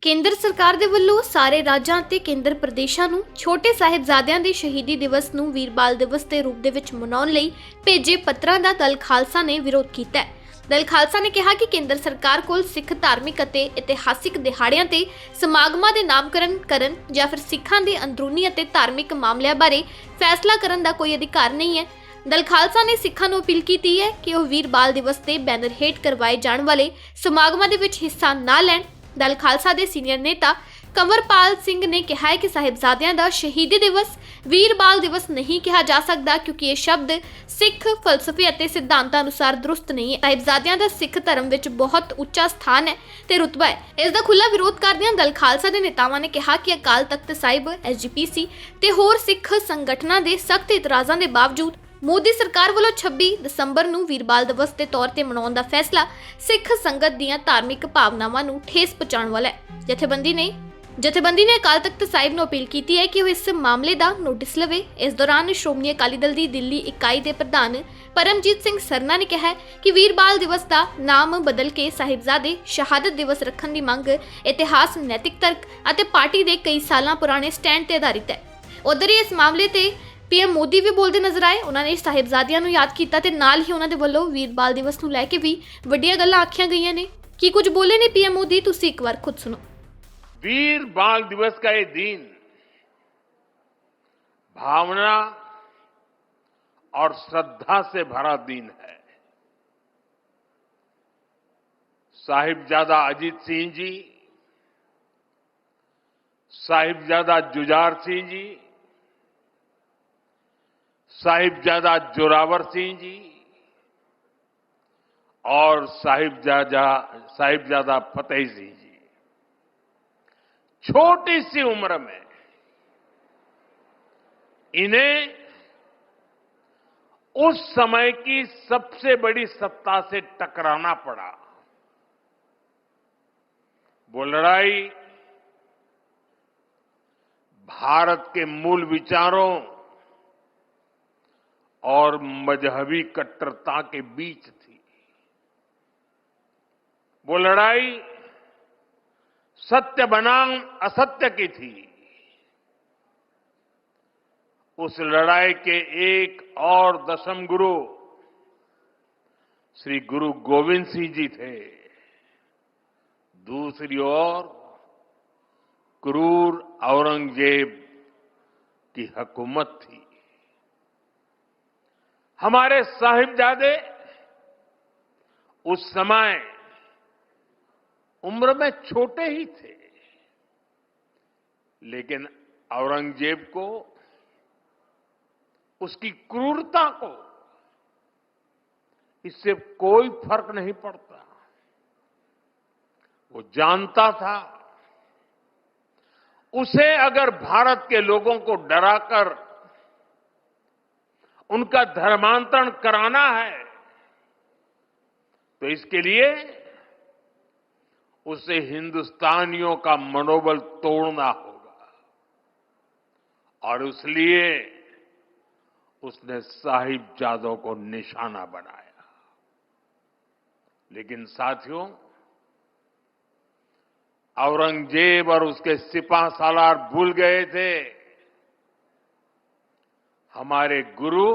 ਕੇਂਦਰ ਸਰਕਾਰ ਦੇ ਵੱਲੋਂ ਸਾਰੇ ਰਾਜਾਂ ਅਤੇ ਕੇਂਦਰ ਪ੍ਰਦੇਸ਼ਾਂ ਨੂੰ ਛੋਟੇ ਸਾਹਿਬਜ਼ਾਦਿਆਂ ਦੇ ਸ਼ਹੀਦੀ ਦਿਵਸ ਨੂੰ ਵੀਰ ਬਾਲ ਦਿਵਸ ਦੇ ਰੂਪ ਦੇ ਵਿੱਚ ਮਨਾਉਣ ਲਈ ਭੇਜੇ ਪੱਤਰਾਂ ਦਾ ਦਲ ਖਾਲਸਾ ਨੇ ਵਿਰੋਧ ਕੀਤਾ ਹੈ। ਦਲ ਖਾਲਸਾ ਨੇ ਕਿਹਾ ਕਿ ਕੇਂਦਰ ਸਰਕਾਰ ਕੋਲ ਸਿੱਖ ਧਾਰਮਿਕ ਅਤੇ ਇਤਿਹਾਸਿਕ ਦਿਹਾੜਿਆਂ ਤੇ ਸਮਾਗਮਾਂ ਦੇ ਨਾਮਕਰਨ ਕਰਨ ਜਾਂ ਫਿਰ ਸਿੱਖਾਂ ਦੇ ਅੰਦਰੂਨੀ ਅਤੇ ਧਾਰਮਿਕ ਮਾਮਲਿਆਂ ਬਾਰੇ ਫੈਸਲਾ ਕਰਨ ਦਾ ਕੋਈ ਅਧਿਕਾਰ ਨਹੀਂ ਹੈ। ਦਲ ਖਾਲਸਾ ਨੇ ਸਿੱਖਾਂ ਨੂੰ ਅਪੀਲ ਕੀਤੀ ਹੈ ਕਿ ਉਹ ਵੀਰ ਬਾਲ ਦਿਵਸ ਤੇ ਬੈਨਰ ਹੇਠ ਕਰਵਾਏ ਜਾਣ ਵਾਲੇ ਸਮਾਗਮਾਂ ਦੇ ਵਿੱਚ ਹਿੱਸਾ ਨਾ ਲੈਣ। ਦਲ ਖਾਲਸਾ ਦੇ ਸੀਨੀਅਰ ਨੇਤਾ ਕੰਵਰਪਾਲ ਸਿੰਘ ਨੇ ਕਿਹਾ ਹੈ ਕਿ ਸਾਹਿਬਜ਼ਾਦਿਆਂ ਦਾ ਸ਼ਹੀਦੀ ਦਿਵਸ ਵੀਰ ਬਾਲ ਦਿਵਸ ਨਹੀਂ ਕਿਹਾ ਜਾ ਸਕਦਾ ਕਿਉਂਕਿ ਇਹ ਸ਼ਬਦ ਸਿੱਖ ਫਲਸਫੇ ਅਤੇ ਸਿਧਾਂਤਾਂ ਅਨੁਸਾਰ ਦਰੁਸਤ ਨਹੀਂ ਹੈ। ਸਾਹਿਬਜ਼ਾਦਿਆਂ ਦਾ ਸਿੱਖ ਧਰਮ ਵਿੱਚ ਬਹੁਤ ਉੱਚਾ ਸਥਾਨ ਹੈ ਤੇ ਰੁਤਬਾ ਹੈ। ਇਸ ਦਾ ਖੁੱਲ੍ਹਾ ਵਿਰੋਧ ਕਰਦਿਆਂ ਦਲ ਖਾਲਸਾ ਦੇ ਨੇਤਾਵਾਂ ਨੇ ਕਿਹਾ ਕਿ ਅਕਾਲ ਤਖਤ ਸਾਹਿਬ, SGPC ਤੇ ਹੋਰ ਸਿੱਖ ਸੰਗਠਨਾਂ ਦੇ ਸਖਤ ਇਤਰਾਜ਼ਾਂ ਦੇ ਬਾਵਜੂਦ ਮੋਦੀ ਸਰਕਾਰ ਵੱਲੋਂ 26 ਦਸੰਬਰ ਨੂੰ ਵੀਰ ਬਾਲ ਦਿਵਸ ਦੇ ਤੌਰ ਤੇ ਮਨਾਉਣ ਦਾ ਫੈਸਲਾ ਸਿੱਖ ਸੰਗਤ ਦੀਆਂ ਧਾਰਮਿਕ ਭਾਵਨਾਵਾਂ ਨੂੰ ਠੇਸ ਪਹੁੰਚਾਉਣ ਵਾਲਾ ਹੈ। ਜਥੇਬੰਦੀ ਨੇ ਅਕਾਲ ਤਖਤ ਸਾਹਿਬ ਨੂੰ ਅਪੀਲ ਕੀਤੀ ਹੈ ਕਿ ਉਹ ਇਸ ਮਾਮਲੇ ਦਾ ਨੋਟਿਸ ਲਵੇ। ਇਸ ਦੌਰਾਨ ਸ਼੍ਰੋਮਣੀ ਅਕਾਲੀ ਦਲ ਦੀ ਦਿੱਲੀ ਇਕਾਈ ਦੇ ਪ੍ਰਧਾਨ ਪਰਮਜੀਤ ਸਿੰਘ ਸਰਨਾ ਨੇ ਕਿਹਾ ਕਿ ਵੀਰ ਬਾਲ ਦਿਵਸ ਦਾ ਨਾਮ ਬਦਲ ਕੇ ਸਾਹਿਬਜ਼ਾਦੇ ਸ਼ਹਾਦਤ ਦਿਵਸ ਰੱਖਣ ਦੀ ਮੰਗ ਇਤਿਹਾਸ, ਨੈਤਿਕ ਤਰਕ ਅਤੇ ਪਾਰਟੀ ਦੇ ਕਈ ਸਾਲਾਂ ਪੁਰਾਣੇ ਸਟੈਂਡ ਤੇ ਆਧਾਰਿਤ ਹੈ। ਉਧਰ ਹੀ ਇਸ ਮਾਮਲੇ ਤੇ PM ਮੋਦੀ ਵੀ ਬੋਲਦੇ ਨਜ਼ਰ ਆਏ। ਉਹਨਾਂ ਨੇ ਸਾਹਿਬਜ਼ਾਦਿਆਂ ਨੂੰ ਯਾਦ ਕੀਤਾ ਤੇ ਨਾਲ ਹੀ ਉਹਨਾਂ ਦੇ ਵੱਲੋਂ ਵੀਰ ਬਾਲ ਦਿਵਸ ਨੂੰ ਲੈ ਕੇ ਵੀ ਵੱਡੀਆਂ ਗੱਲਾਂ ਆਖੀਆਂ ਗਈਆਂ ਨੇ। ਕੀ ਕੁਝ ਬੋਲੇ ਨੇ PM ਮੋਦੀ, ਤੁਸੀਂ ਇੱਕ ਵਾਰ ਖੁਦ ਸੁਣੋ। वीर बाल दिवस का ये दिन भावना और श्रद्धा से भरा दिन है। साहिबजादा अजीत सिंह जी, साहिबजादा जुझार सिंह जी, साहिबजादा जोरावर सिंह जी और साहिबजादा फतेह सिंह जी छोटी सी उम्र में इन्हें उस समय की सबसे बड़ी सत्ता से टकराना पड़ा। वो लड़ाई भारत के मूल विचारों और मजहबी कट्टरता के बीच थी। वो लड़ाई सत्य बनाम असत्य की थी। उस लड़ाई के एक और दशम गुरु श्री गुरु गोविंद सिंह जी थे। दूसरी ओर क्रूर औरंगजेब की हुकूमत थी। हमारे साहिबजादे उस समय उम्र में छोटे ही थे, लेकिन औरंगजेब को, उसकी क्रूरता को इससे कोई फर्क नहीं पड़ता। वो जानता था उसे अगर भारत के लोगों को डराकर उनका धर्मांतरण कराना है तो इसके लिए उसे हिंदुस्तानियों का मनोबल तोड़ना होगा और इसलिए उसने साहिबजादों को निशाना बनाया। लेकिन साथियों, औरंगजेब और उसके सिपाह सालार भूल गए थे हमारे गुरु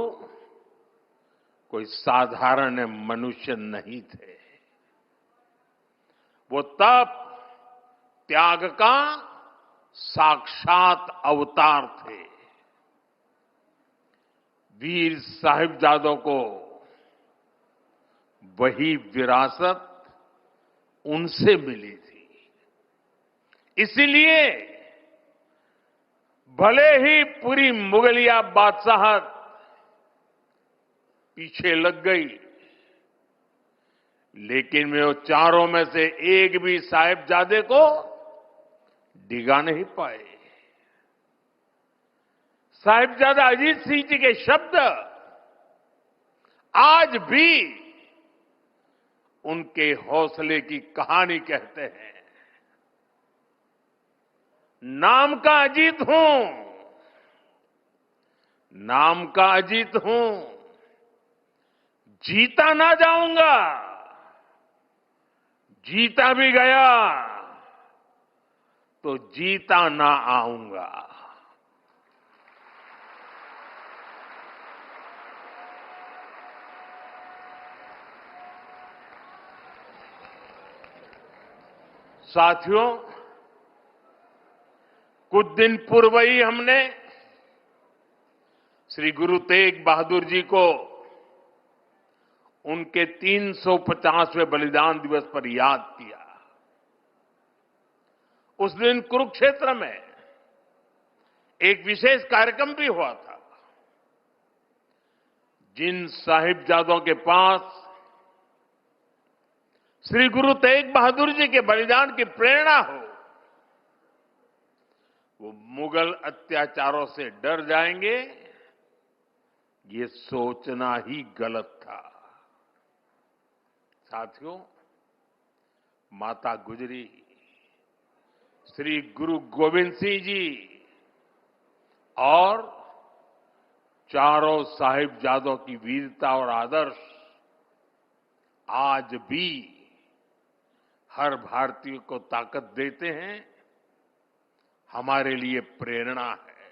कोई साधारण मनुष्य नहीं थे। वो तप त्याग का साक्षात अवतार थे। वीर साहिबजादों को वही विरासत उनसे मिली थी। इसीलिए भले ही पूरी मुगलिया बादशाहत पीछे लग गई, लेकिन वे वो चारों में से एक भी साहिबजादे को डिगा नहीं पाए। साहिबजादा अजीत सिंह जी के शब्द आज भी उनके हौसले की कहानी कहते हैं। नाम का अजीत हूं, नाम का अजीत हूं, जीता ना जाऊंगा, जीता भी गया तो जीता ना आऊंगा। साथियों, कुछ दिन पूर्व ही हमने श्री गुरु तेग बहादुर जी को उनके 350वें बलिदान दिवस पर याद किया। उस दिन कुरुक्षेत्र में एक विशेष कार्यक्रम भी हुआ था। जिन साहिबजादों के पास श्री गुरु तेग बहादुर जी के बलिदान की प्रेरणा हो, वो मुगल अत्याचारों से डर जाएंगे, ये सोचना ही गलत था। साथियों, माता गुजरी, श्री गुरु गोविंद सिंह जी और चारों साहिबजादों की वीरता और आदर्श आज भी हर भारतीय को ताकत देते हैं, हमारे लिए प्रेरणा है।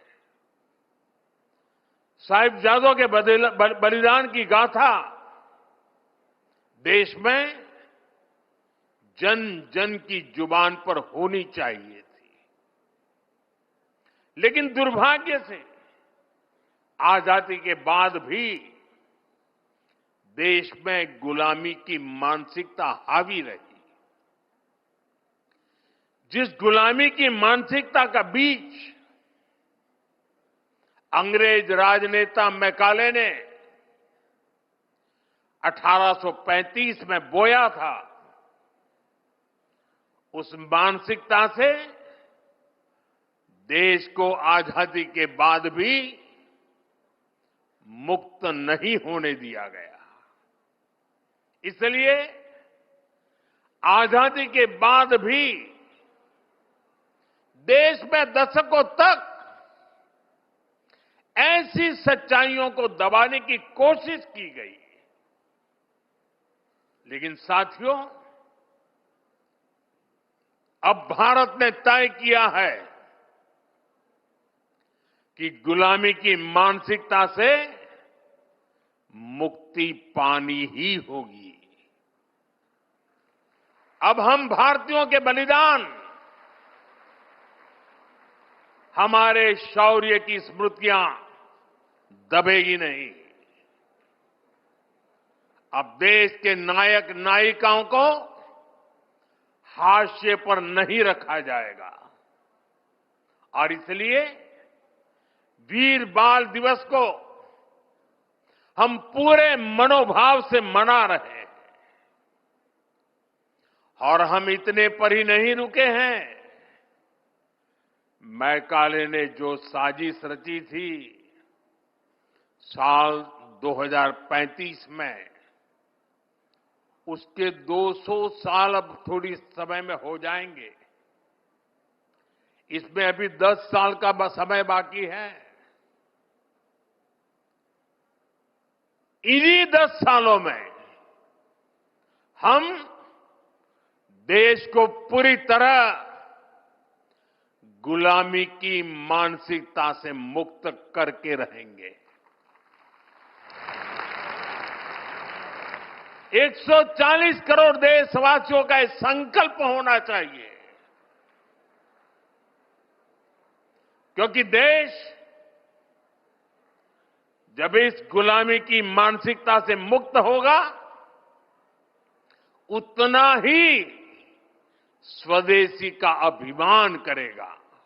साहिबजादों के बलिदान की गाथा देश में जन जन की जुबान पर होनी चाहिए थी, लेकिन दुर्भाग्य से आजादी के बाद भी देश में गुलामी की मानसिकता हावी रही। जिस गुलामी की मानसिकता का बीज अंग्रेज राजनेता मैकाले ने 1835 में बोया था, उस मानसिकता से देश को आजादी के बाद भी मुक्त नहीं होने दिया गया। इसलिए आजादी के बाद भी देश में दशकों तक ऐसी सच्चाइयों को दबाने की कोशिश की गई। लेकिन साथियों, अब भारत ने तय किया है कि गुलामी की मानसिकता से मुक्ति पानी ही होगी। अब हम भारतीयों के बलिदान, हमारे शौर्य की स्मृतियां दबेगी नहीं। अब देश के नायक नायिकाओं को हाशिए पर नहीं रखा जाएगा और इसलिए वीर बाल दिवस को हम पूरे मनोभाव से मना रहे हैं। और हम इतने पर ही नहीं रुके हैं। मैकाले ने जो साजिश रची थी साल 2035 में, उसके 200 साल अब थोड़ी समय में हो जाएंगे। इसमें अभी 10 साल का समय बाकी है। इन्हीं 10 सालों में हम देश को पूरी तरह गुलामी की मानसिकता से मुक्त करके रहेंगे। 140 करोड़ देशवासियों का एक संकल्प होना चाहिए, क्योंकि देश जब इस गुलामी की मानसिकता से मुक्त होगा, उतना ही स्वदेशी का अभिमान करेगा।